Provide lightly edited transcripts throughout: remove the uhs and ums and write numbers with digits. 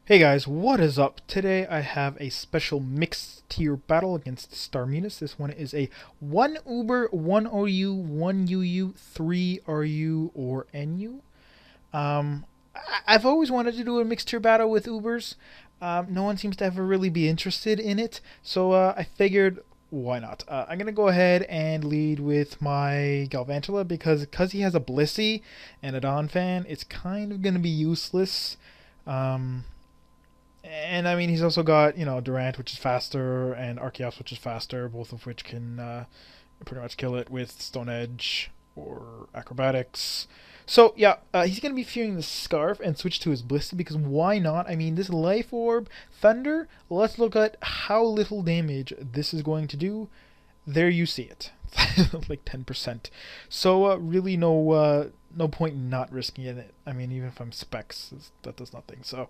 Hey guys, what is up? Today I have a special mixed tier battle against Starminus. This one is a 1 Uber, 1 OU, 1 UU, 3 RU, or NU. I've always wanted to do a mixed tier battle with Ubers. No one seems to ever really be interested in it, so I figured why not? I'm gonna go ahead and lead with my Galvantula because he has a Blissey and a Donphan. It's kind of gonna be useless. Um, and I mean, he's also got, Durant, which is faster, and Archeops, which is faster, both of which can pretty much kill it with Stone Edge or Acrobatics. So, yeah, he's going to be fearing the Scarf and switch to his Blissey because why not? I mean, this Life Orb, Thunder, let's look at how little damage this is going to do. There you see it. Like 10%. So, really no point in not risking it. I mean, even if I'm Specs, that does nothing. So,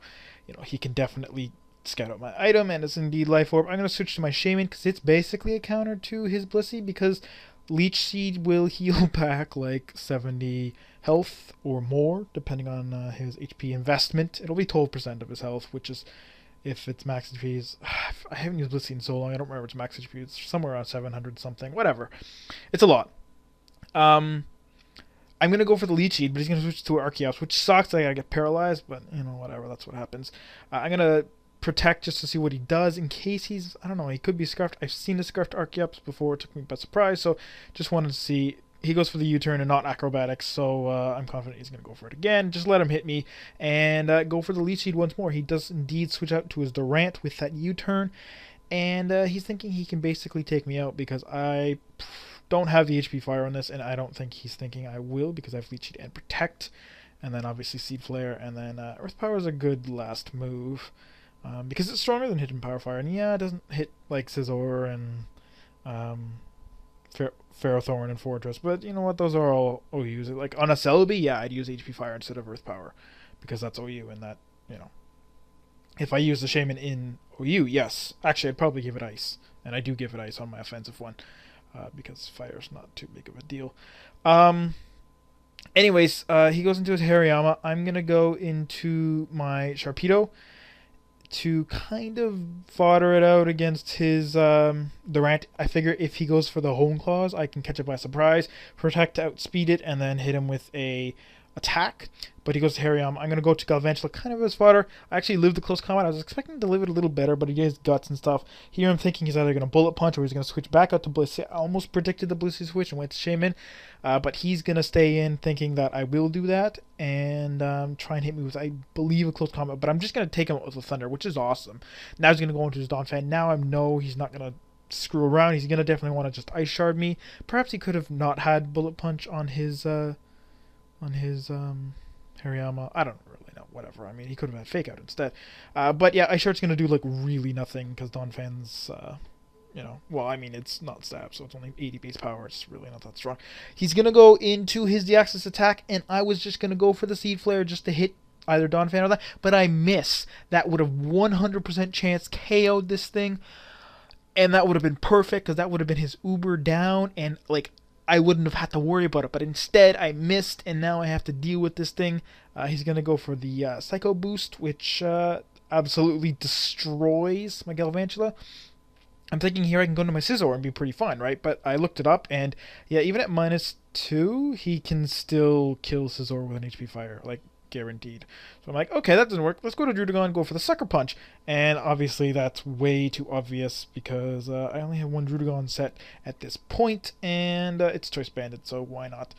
he can definitely scout out my item, and it's indeed Life Orb. I'm going to switch to my Shaman because it's basically a counter to his Blissey because Leech Seed will heal back like 70 health or more, depending on his HP investment. It'll be 12% of his health, which is, if it's max HP, is, I haven't used Blissey in so long, I don't remember its max HP. It's somewhere around 700 something, whatever. It's a lot. I'm going to go for the Leech Seed, but he's going to switch to Archeops, which sucks. I get paralyzed, but, whatever. That's what happens. I'm going to Protect just to see what he does in case he's, I don't know, he could be Scarfed. I've seen a Scarfed Archeops before. It took me by surprise, so just wanted to see. He goes for the U-turn and not Acrobatics, so I'm confident he's going to go for it again. Just let him hit me and go for the Leech Seed once more. He does indeed switch out to his Durant with that U-turn, and he's thinking he can basically take me out because I don't have the HP Fire on this, and I don't think he's thinking I will because I have Leech Seed and Protect, and then obviously Seed Flare, and then Earth Power is a good last move because it's stronger than Hidden Power Fire, and yeah, it doesn't hit like Scizor and um, Ferrothorn and Fortress, but you know what? Those are all OUs. Like on a Celebi, yeah, I'd use HP Fire instead of Earth Power because that's OU, and that if I use the Shaman in OU, yes, actually I'd probably give it Ice, and I do give it Ice on my offensive one. Because fire's not too big of a deal. Anyways, he goes into his Hariyama. I'm going to go into my Sharpedo to kind of fodder it out against his Durant. I figure if he goes for the Hone Claws, I can catch it by surprise, Protect to outspeed it, and then hit him with a attack. But he goes to Hariyama. I'm going to go to Galvantula kind of as fodder. I actually lived the close combat. I was expecting to live it a little better, but he has guts and stuff. Here I'm thinking he's either going to Bullet Punch or he's going to switch back out to Blissey. I almost predicted the Blissey switch and went to Shaman. But he's going to stay in thinking that I will do that and try and hit me with, I believe, a close combat. But I'm just going to take him out with the Thunder, which is awesome. Now he's going to go into his Donphan. Now I know he's not going to screw around. He's going to definitely want to just Ice Shard me. Perhaps he could have not had Bullet Punch on his Hariyama. I don't really know. Whatever. I mean, he could have had Fake Out instead. But yeah, Ice Shard's going to do like really nothing because Donphan's, well, I mean, it's not stab, so it's only 80 base power. It's really not that strong. He's going to go into his Deoxys attack, and I was just going to go for the Seed Flare just to hit either Donphan or that, but I miss. That would have 100% chance KO'd this thing, and that would have been perfect because that would have been his Uber down, and like I wouldn't have had to worry about it, but instead I missed, and now I have to deal with this thing. He's going to go for the Psycho Boost, which absolutely destroys my Galvantula. I'm thinking here I can go into my Scizor and be pretty fine, right? But I looked it up, and yeah, even at -2, he can still kill Scizor with an HP Fire, like guaranteed. So I'm like, okay, that doesn't work. Let's go to Druddigon and go for the Sucker Punch. And obviously that's way too obvious because I only have one Druddigon set at this point, and it's Choice Banded, so why not?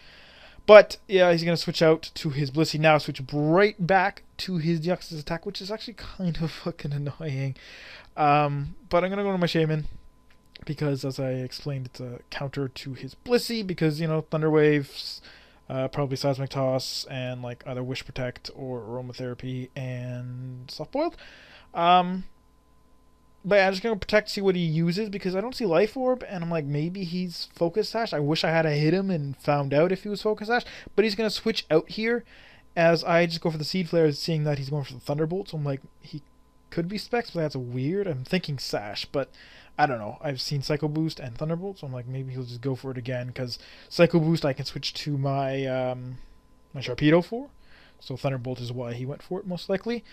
But yeah, he's going to switch out to his Blissey now, switch right back to his Deoxys attack, which is actually kind of fucking annoying. But I'm going to go to my Shaman because, as I explained, it's a counter to his Blissey because, Thunder Waves, probably Seismic Toss, and like either Wish Protect or Aromatherapy and Soft Boiled. But yeah, I'm just going to Protect, see what he uses, because I don't see Life Orb, and I'm like, maybe he's Focus Sash. I wish I had hit him and found out if he was Focus Sash, but he's going to switch out here, as I just go for the Seed Flare, seeing that he's going for the Thunderbolt, so I'm like, he could be Specs, but that's weird. I'm thinking Sash, but I don't know. I've seen Psycho Boost and Thunderbolt, so I'm like, maybe he'll just go for it again, because Psycho Boost I can switch to my Sharpedo for, so Thunderbolt is why he went for it, most likely.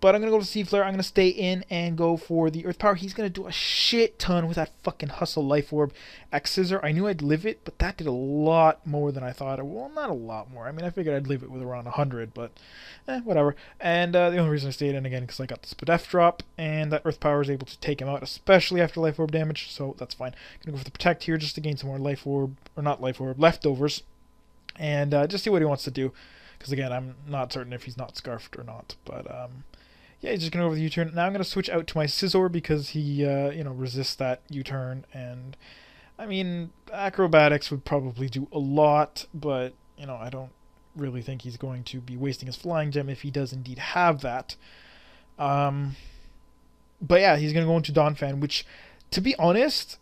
But I'm going to go to Seed Flare. I'm going to stay in and go for the Earth Power. He's going to do a shit ton with that fucking Hustle Life Orb X Scissor. I knew I'd live it, but that did a lot more than I thought. Well, not a lot more. I mean, I figured I'd live it with around 100, but whatever. And the only reason I stayed in again because I got the Spadef drop, and that Earth Power is able to take him out, especially after Life Orb damage, so that's fine. I'm going to go for the Protect here just to gain some more Life Orb, or not Life Orb, leftovers, and just see what he wants to do. Because again, I'm not certain if he's not Scarfed or not, but yeah, he's just going to go over the U-turn. Now I'm going to switch out to my Scizor because he, resists that U-turn. And, I mean, Acrobatics would probably do a lot, but, I don't really think he's going to be wasting his Flying Gem if he does indeed have that. But yeah, he's going to go into Donphan, which, to be honest,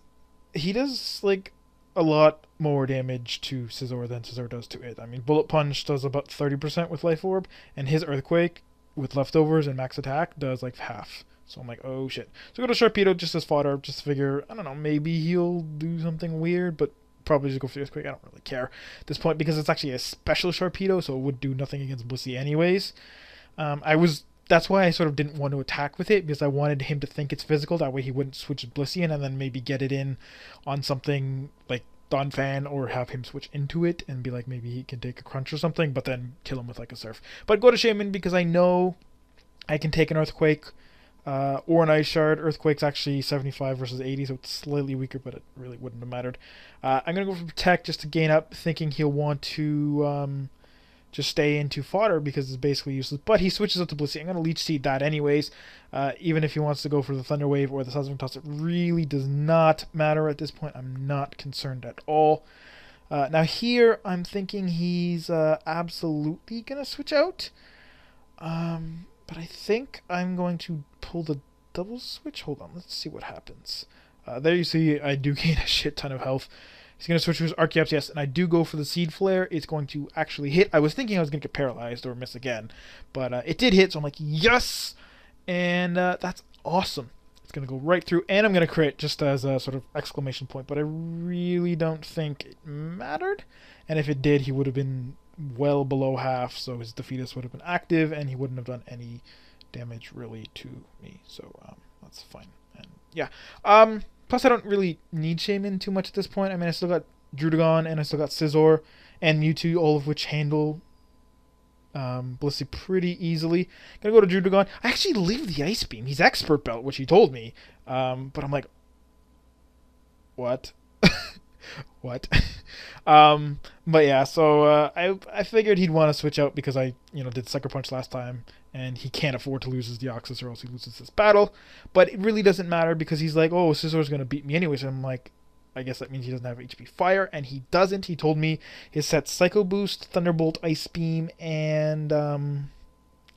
he does, like, a lot more damage to Scizor than Scizor does to it. I mean, Bullet Punch does about 30% with Life Orb, and his Earthquake with leftovers and max attack does like half. So I'm like, oh shit. So I go to Sharpedo just as fodder, just to figure, I don't know, maybe he'll do something weird, but probably just go for the Earthquake. I don't really care at this point because it's actually a special Sharpedo, so it would do nothing against Blissey anyways. That's why I sort of didn't want to attack with it, because I wanted him to think it's physical. That way he wouldn't switch Blissey in and then maybe get it in on something like Donphan, or have him switch into it and be like, maybe he can take a crunch or something, but then kill him with like a Surf. But go to Shaman because I know I can take an Earthquake or an Ice Shard. Earthquake's actually 75 versus 80, so it's slightly weaker, but it really wouldn't have mattered. I'm going to go for Protect just to gain up, thinking he'll want to just stay into fodder because it's basically useless. But he switches up to Blissey. I'm going to Leech Seed that anyways. Even if he wants to go for the Thunder Wave or the Seismic Toss, it really does not matter at this point. I'm not concerned at all. Now here, I'm thinking he's absolutely going to switch out. But I think I'm going to pull the double switch. Hold on, let's see what happens. There you see I do gain a shit ton of health. He's going to switch to his Archeops, yes, and I do go for the Seed Flare. It's going to actually hit. I was thinking I was going to get paralyzed or miss again, but it did hit, so I'm like, yes! And that's awesome. It's going to go right through, and I'm going to crit just as a sort of exclamation point, but I really don't think it mattered. And if it did, he would have been well below half, so his Defeatus would have been active, and he wouldn't have done any damage really to me, so that's fine. And yeah, plus I don't really need Shaman too much at this point. I mean, I still got Druddigon, and I still got Scizor, and Mewtwo, all of which handle Blissey pretty easily. Gonna go to Druddigon. I actually live the Ice Beam. He's Expert Belt, which he told me, but I'm like, what? What? But yeah, so I figured he'd want to switch out because I did Sucker Punch last time, and he can't afford to lose his Deoxys or else he loses this battle. But it really doesn't matter because he's like, oh, Scizor's gonna beat me anyway. So I'm like, I guess that means he doesn't have HP Fire, and he doesn't. He told me his set Psycho Boost, Thunderbolt, Ice Beam, and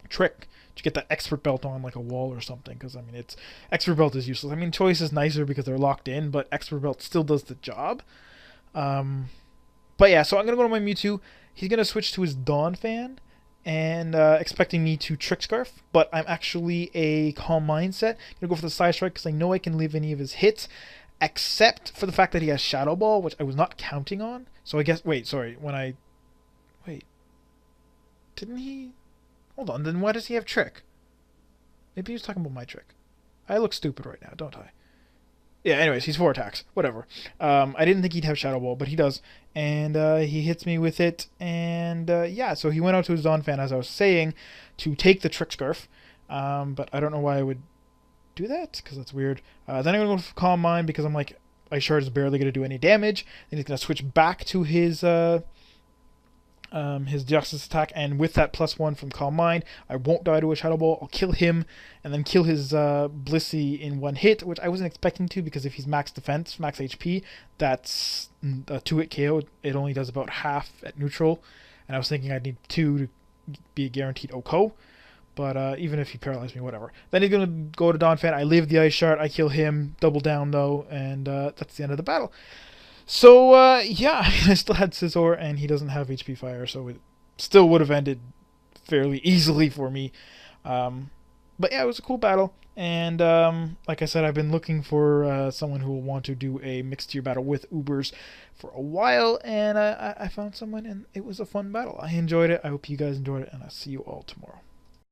Trick to get that Expert Belt on like a wall or something, because I mean, it's Expert Belt is useless. I mean, Choice is nicer because they're locked in, but Expert Belt still does the job. But yeah, so I'm gonna go to my Mewtwo. He's gonna switch to his Donphan, and expecting me to Trick Scarf, but I'm actually a Calm Mindset. I'm gonna go for the Side Strike because I know I can live any of his hits, except for the fact that he has Shadow Ball, which I was not counting on. So I guess, wait, sorry, didn't he? Hold on, then why does he have Trick? Maybe he was talking about my Trick. I look stupid right now, don't I? Yeah, anyways, he's 4 attacks. Whatever. I didn't think he'd have Shadow Ball, but he does. And he hits me with it. And yeah, so he went out to his Donphan, as I was saying, to take the Trick Scarf. But I don't know why I would do that, because that's weird. Then I'm going to go for Calm Mind, because I'm like, Ice Shard is barely going to do any damage. Then he's going to switch back to his Deoxys attack, and with that +1 from Calm Mind, I won't die to a Shadow Ball. I'll kill him, and then kill his Blissey in one hit, which I wasn't expecting to, because if he's max defense, max HP, that's a 2-hit KO. It only does about half at neutral, and I was thinking I'd need 2 to be a guaranteed OHKO, but even if he paralyzed me, whatever. Then he's going to go to Donphan. I live the Ice Shard, I kill him, double down though, and that's the end of the battle. So, yeah, I still had Scizor, and he doesn't have HP Fire, so it still would have ended fairly easily for me. But yeah, it was a cool battle, and like I said, I've been looking for someone who will want to do a mixed tier battle with Ubers for a while, and I found someone, and it was a fun battle. I enjoyed it. I hope you guys enjoyed it, and I'll see you all tomorrow.